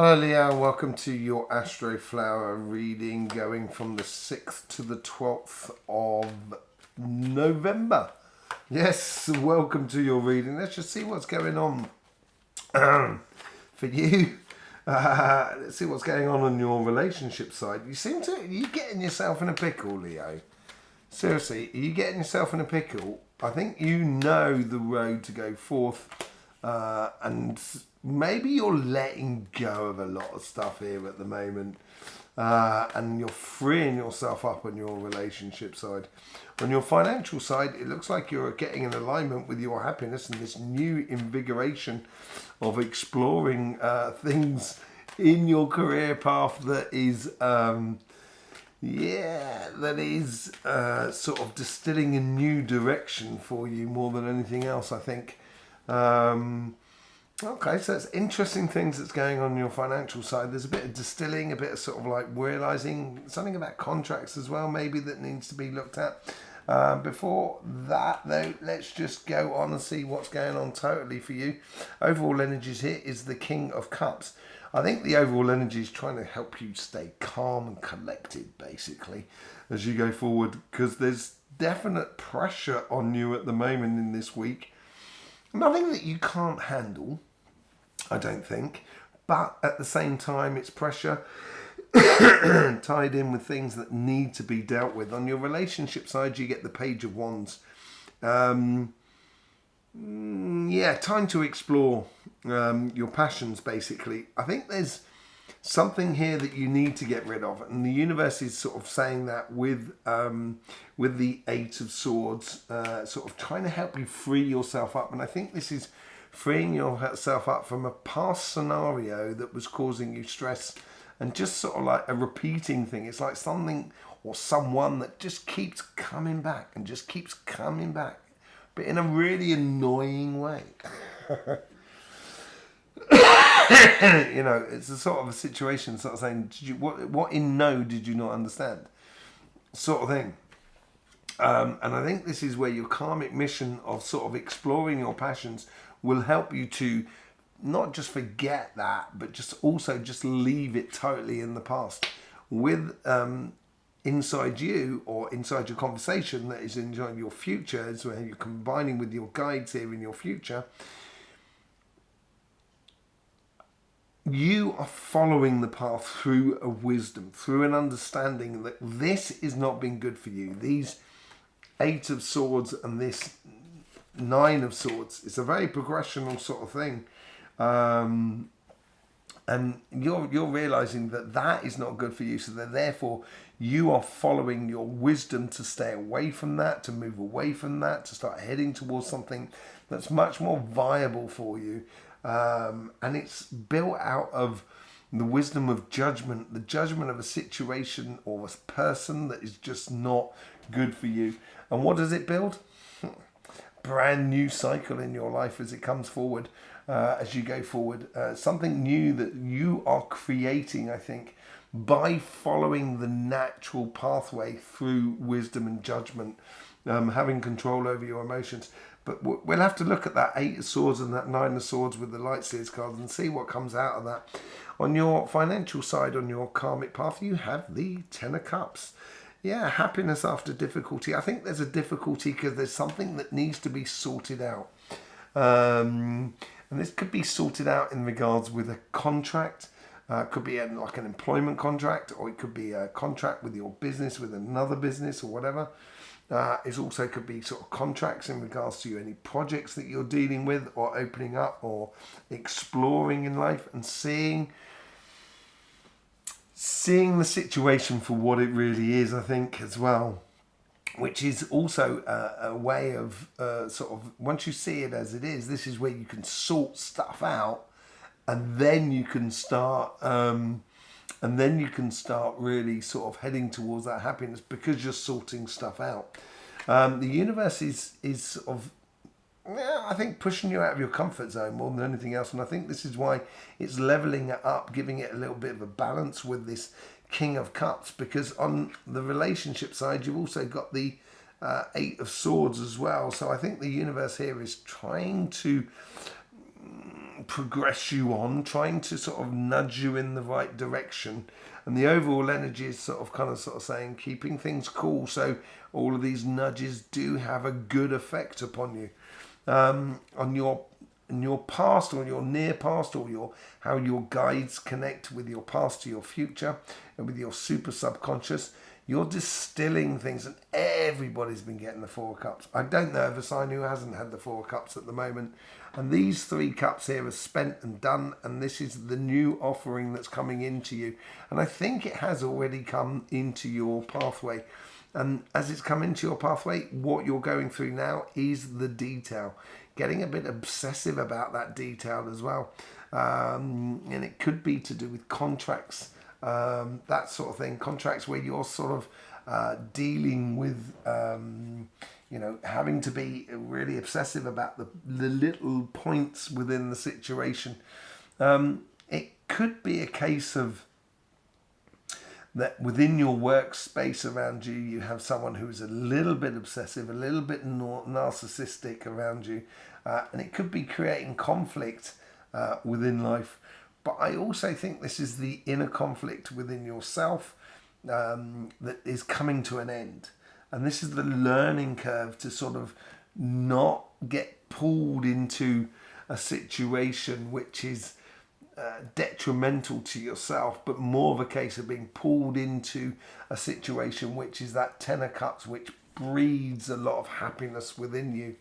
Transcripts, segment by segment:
Hello Leo, welcome to your Astroflower reading going from the 6th to the 12th of November. Yes, welcome to your reading. Let's just see what's going on for you. Let's see what's going on your relationship side. Are you getting yourself in a pickle, Leo? Seriously, are you getting yourself in a pickle? I think you know the road to go forth, and maybe you're letting go of a lot of stuff here at the moment, and you're freeing yourself up on your relationship side. On your financial side, it looks like you're getting in alignment with your happiness and this new invigoration of exploring things in your career path that is sort of distilling a new direction for you more than anything else, I think. Okay, so it's interesting things that's going on your financial side. There's a bit of distilling, a bit of sort of like realizing something about contracts as well, maybe, that needs to be looked at. Before that, though, let's just go on and see what's going on totally for you. Overall energies here is the King of Cups. I think the overall energy is trying to help you stay calm and collected, basically, as you go forward, because there's definite pressure on you at the moment in this week. Nothing that you can't handle, I don't think, but at the same time, it's pressure tied in with things that need to be dealt with. On your relationship side, you get the Page of Wands. Time to explore your passions, basically. I think there's something here that you need to get rid of, and the universe is sort of saying that with the Eight of Swords, sort of trying to help you free yourself up. And I think this is freeing yourself up from a past scenario that was causing you stress, and just sort of like a repeating thing. It's like something or someone that just keeps coming back and just keeps coming back, but in a really annoying way. You know, it's a sort of a situation, sort of saying, what in no did you not understand? Sort of thing. And I think this is where your karmic mission of sort of exploring your passions will help you to not just forget that, but just also just leave it totally in the past. With inside you, or inside your conversation that is enjoying your future, is where you're combining with your guides here in your future. You are following the path through a wisdom, through an understanding that this is not being good for you. These Eight of Swords and this Nine of Swords, it's a very progressional sort of thing. And you're realizing that that is not good for you. So that therefore you are following your wisdom to stay away from that, to move away from that, to start heading towards something that's much more viable for you. And it's built out of the wisdom of judgment, the judgment of a situation or a person that is just not good for you. And what does it build? Brand new cycle in your life as it comes forward, as you go forward. Something new that you are creating, I think, by following the natural pathway through wisdom and judgment, having control over your emotions. But we'll have to look at that Eight of Swords and that Nine of Swords with the Light Seers cards and see what comes out of that. On your financial side, on your karmic path, you have the Ten of Cups. Yeah, happiness after difficulty. I think there's a difficulty because there's something that needs to be sorted out. And this could be sorted out in regards with a contract. Could be like an employment contract, or it could be a contract with your business, with another business or whatever. It also could be sort of contracts in regards to any projects that you're dealing with or opening up or exploring in life, and seeing the situation for what it really is, I think, as well, which is also a way of sort of, once you see it as it is, this is where you can sort stuff out, and then you can start really sort of heading towards that happiness because you're sorting stuff out. The universe is sort of, I think, pushing you out of your comfort zone more than anything else. And I think this is why it's leveling it up, giving it a little bit of a balance with this King of Cups. Because on the relationship side, you've also got the Eight of Swords as well. So I think the universe here is trying to progress you on, trying to sort of nudge you in the right direction. And the overall energy is sort of saying keeping things cool, so all of these nudges do have a good effect upon you, on your past or your near past, or how your guides connect with your past to your future and with your super subconscious. You're distilling things, and everybody's been getting the 4 of Cups. I don't know of a sign who hasn't had the 4 of Cups at the moment. And these 3 cups here are spent and done, and this is the new offering that's coming into you. And I think it has already come into your pathway. And as it's come into your pathway, what you're going through now is the detail. Getting a bit obsessive about that detail as well. And it could be to do with contracts, that sort of thing. Contracts where you're sort of dealing with, having to be really obsessive about the little points within the situation. It could be a case of that within your workspace around you, you have someone who's a little bit obsessive, a little bit narcissistic around you, and it could be creating conflict within life. But I also think this is the inner conflict within yourself that is coming to an end. And this is the learning curve to sort of not get pulled into a situation which is detrimental to yourself, but more of a case of being pulled into a situation which is that 10 of Cups, which breeds a lot of happiness within you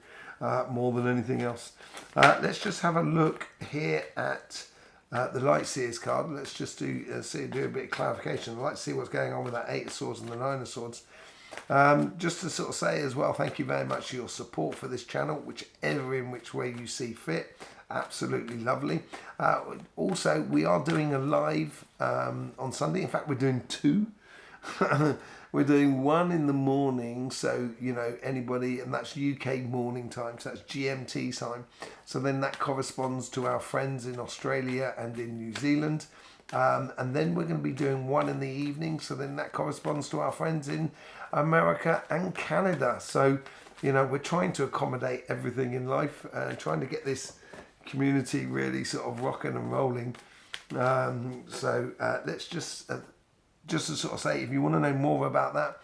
more than anything else. Let's just have a look here at the Light Seers card. Let's just do a bit of clarification. I'd like to see what's going on with that 8 of Swords and the 9 of Swords. Just to sort of say as well, thank you very much for your support for this channel, which way you see fit. Absolutely lovely. Also, we are doing a live on Sunday. In fact, we're doing 2. We're doing 1 in the morning, so anybody, and that's UK morning time, so that's GMT time. So then that corresponds to our friends in Australia and in New Zealand. And then we're going to be doing 1 in the evening, so then that corresponds to our friends in America and Canada. So we're trying to accommodate everything in life, trying to get this community really sort of rocking and rolling. Let's just to sort of say, if you want to know more about that,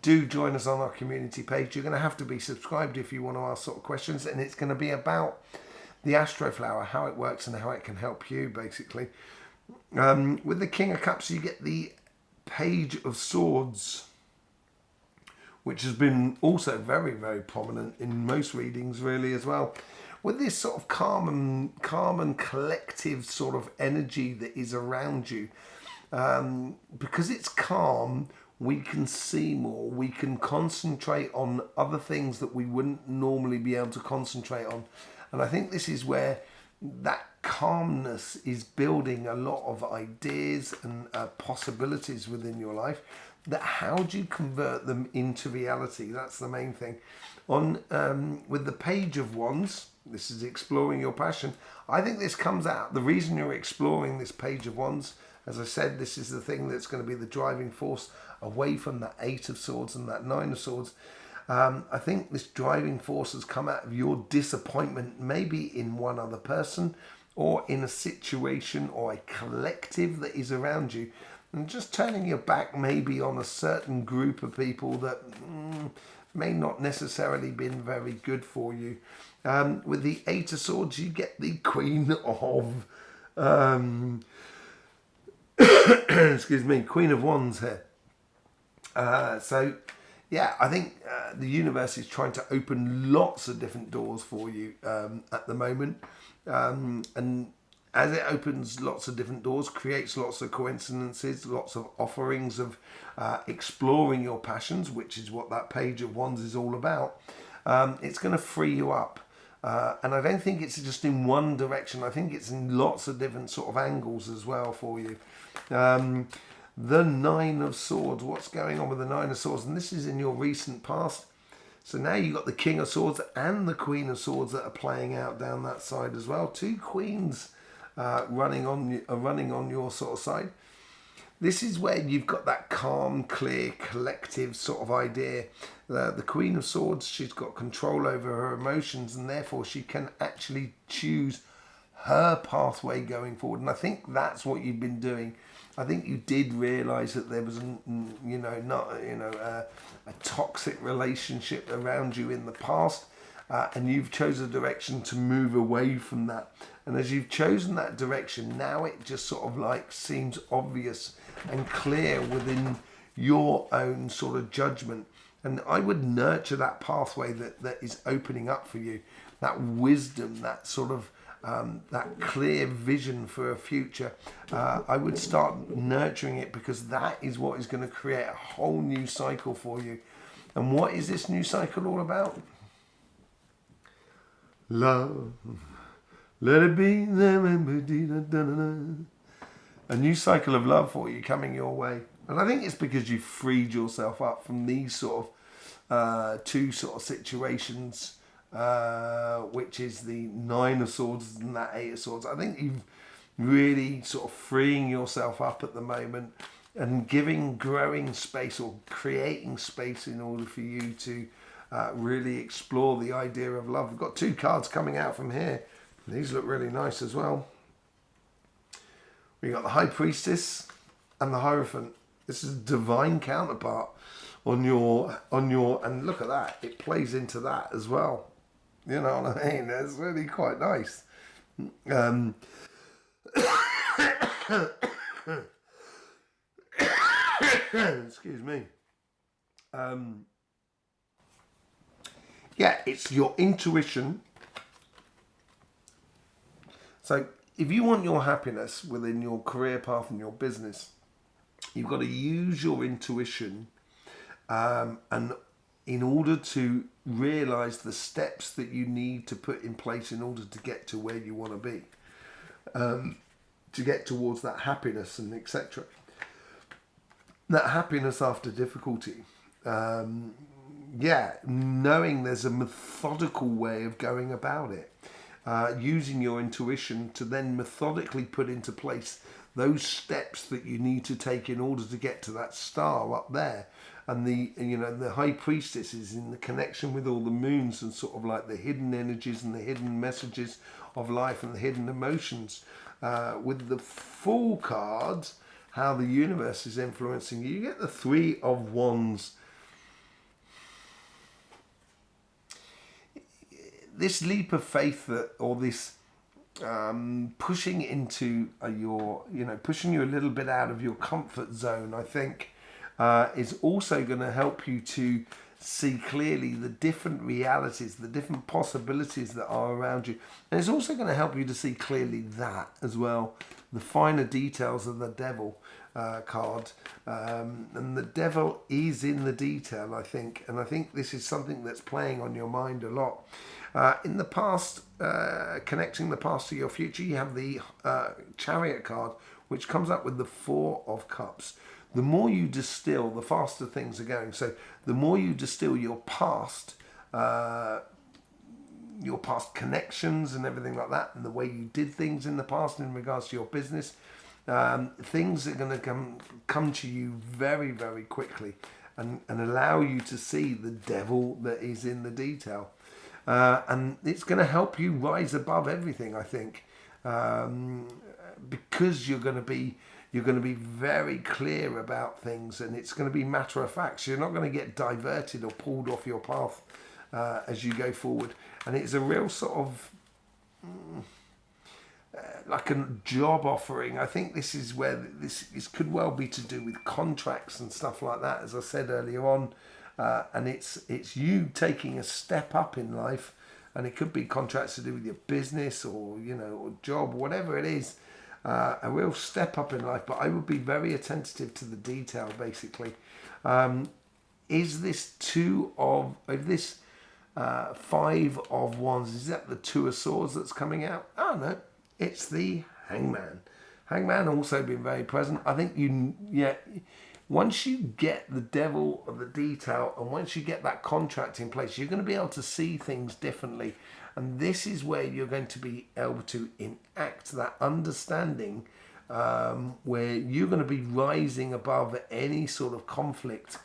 do join us on our community page. You're going to have to be subscribed if you want to ask sort of questions, and it's going to be about the Astroflower, how it works and how it can help you, basically. With the King of Cups, you get the Page of Swords, which has been also very, very prominent in most readings, really, as well. With this sort of calm and collective sort of energy that is around you. Because it's calm, we can see more. We can concentrate on other things that we wouldn't normally be able to concentrate on. And I think this is where that calmness is building a lot of ideas and possibilities within your life. That how do you convert them into reality? That's the main thing. With the Page of Wands, this is exploring your passion. I think this comes out. The reason you're exploring this Page of Wands, as I said, this is the thing that's going to be the driving force away from that 8 of Swords and that 9 of Swords. I think this driving force has come out of your disappointment, maybe in one other person or in a situation or a collective that is around you, and just turning your back maybe on a certain group of people that may not necessarily been very good for you. With the 8 of Swords, you get the Queen of excuse me, Queen of Wands here. Yeah, I think the universe is trying to open lots of different doors for you at the moment. And as it opens lots of different doors, creates lots of coincidences, lots of offerings of exploring your passions, which is what that Page of Wands is all about. It's going to free you up. And I don't think it's just in one direction. I think it's in lots of different sort of angles as well for you. The 9 of Swords. What's going on with the 9 of Swords? And this is in your recent past. So now you've got the King of Swords and the Queen of Swords that are playing out down that side as well. 2 queens running on your sort of side. This is where you've got that calm, clear, collective sort of idea. The Queen of Swords, she's got control over her emotions, and therefore she can actually choose her pathway going forward. And I think that's what you've been doing. I think you did realise that there was, a toxic relationship around you in the past, and you've chosen a direction to move away from that. And as you've chosen that direction, now it just sort of like seems obvious and clear within your own sort of judgment. And I would nurture that pathway that is opening up for you, that wisdom, that sort of that clear vision for a future. I would start nurturing it, because that is what is going to create a whole new cycle for you. And what is this new cycle all about? Love. Let it be. A new cycle of love for you coming your way. And I think it's because you freed yourself up from these sort of two sort of situations, which is the Nine of Swords and that Eight of Swords. I think you've really sort of freeing yourself up at the moment and growing space, or creating space, in order for you to really explore the idea of love. We've got two cards coming out from here. These look really nice as well. We've got the High Priestess and the Hierophant. This is a divine counterpart on your, and look at that, it plays into that as well. You know what I mean? That's really quite nice. Excuse me. Yeah, it's your intuition. So if you want your happiness within your career path and your business, you've got to use your intuition, and in order to realize the steps that you need to put in place in order to get to where you want to be, to get towards that happiness and etc. That happiness after difficulty. Knowing there's a methodical way of going about it. Using your intuition to then methodically put into place those steps that you need to take in order to get to that star up there. And the High Priestess is in the connection with all the moons and sort of like the hidden energies and the hidden messages of life and the hidden emotions. With the Fool card, how the universe is influencing you. You get the Three of Wands. This leap of faith or this pushing into pushing you a little bit out of your comfort zone, I think, is also going to help you to see clearly the different realities, the different possibilities that are around you. And it's also going to help you to see clearly that as well, the finer details of the Devil card. And the Devil is in the detail, I think. And I think this is something that's playing on your mind a lot. In the past, connecting the past to your future, you have the Chariot card, which comes up with the Four of Cups. The more you distill, the faster things are going. So the more you distill your past connections and everything like that, and the way you did things in the past in regards to your business, things are going to come to you very, very quickly, and allow you to see the devil that is in the detail. And it's going to help you rise above everything, I think, because you're going to be very clear about things, and it's going to be matter of fact. So you're not going to get diverted or pulled off your path as you go forward. And it's a real sort of like a job offering. I think this is where this could well be to do with contracts and stuff like that, as I said earlier on. And it's you taking a step up in life, and it could be contracts to do with your business or or job, whatever it is, a real step up in life. But I would be very attentive to the detail. Basically, is this Five of Wands? Is that the Two of Swords that's coming out? Oh no, it's the Hangman. Hangman also been very present. I think once you get the devil of the detail, and once you get that contract in place, you're going to be able to see things differently. And this is where you're going to be able to enact that understanding, where you're going to be rising above any sort of conflict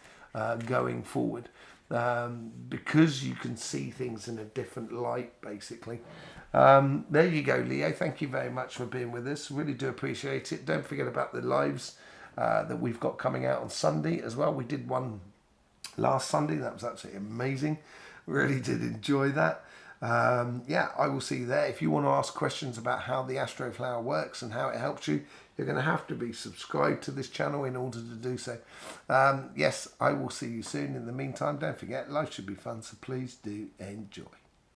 going forward, because you can see things in a different light, basically. There you go, Leo. Thank you very much for being with us. Really do appreciate it. Don't forget about the lives that we've got coming out on Sunday as well. We did one last Sunday. That was absolutely amazing. Really did enjoy that. Yeah, I will see you there. If you want to ask questions about how the Astroflower works and how it helps you, you're going to have to be subscribed to this channel in order to do so. Yes, I will see you soon. In the meantime, don't forget, life should be fun, so please do enjoy.